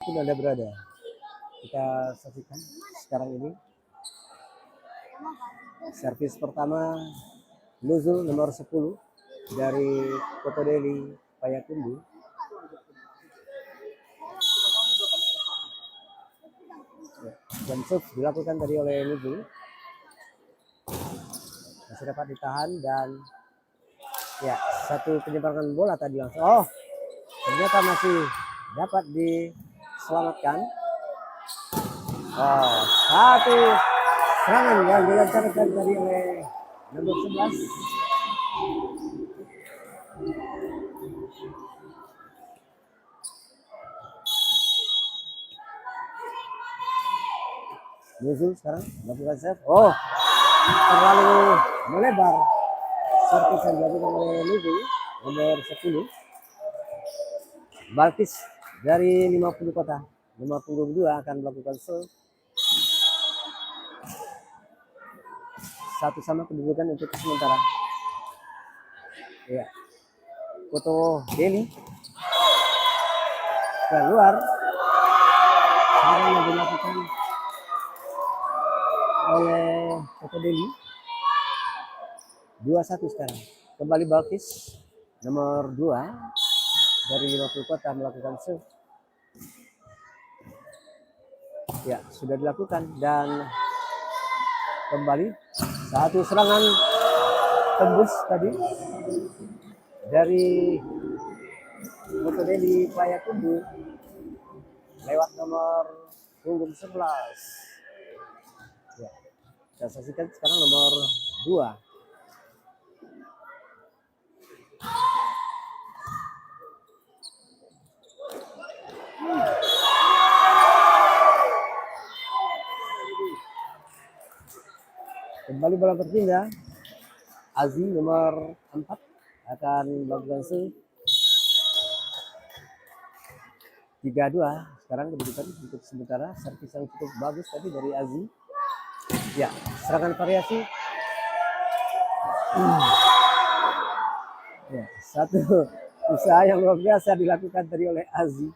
Pun Anda berada, kita saksikan sekarang ini servis pertama Nuzul nomor 10 dari Kota Deli Payakumbuh. Dan serve dilakukan tadi oleh Nuzul, masih dapat ditahan dan ya satu penyeberangan bola tadi langsung. Ternyata masih dapat diselamatkan. Satu serangan yang dilancarkan tadi oleh nomor 11. Nuzul sekarang melakukan serve. Terlalu melebar. Servis yang dilakukan oleh Nuzul nomor 10. Balkis dari 50 Kota nomor 22 akan melakukan serve. Satu sama kedudukan untuk sementara. Ya. Kota Deli keluar. Sekarang yang dilakukan oleh Kota Deli 2-1 sekarang. Kembali Balkis nomor 2 dari 50 Kota melakukan serve. Ya, sudah dilakukan dan kembali satu serangan tembus tadi dari Kota Deli Payakumbuh lewat nomor punggung 11. Ya, kita saksikan sekarang nomor 2. Kembali bola berpindah. Azi nomor 4 akan melakukan serve. 3-2 sekarang kedudukan untuk sementara. Servis yang cukup bagus tadi dari Azi. Ya, serangan variasi. Ya, satu usaha yang luar biasa dilakukan tadi oleh Azi.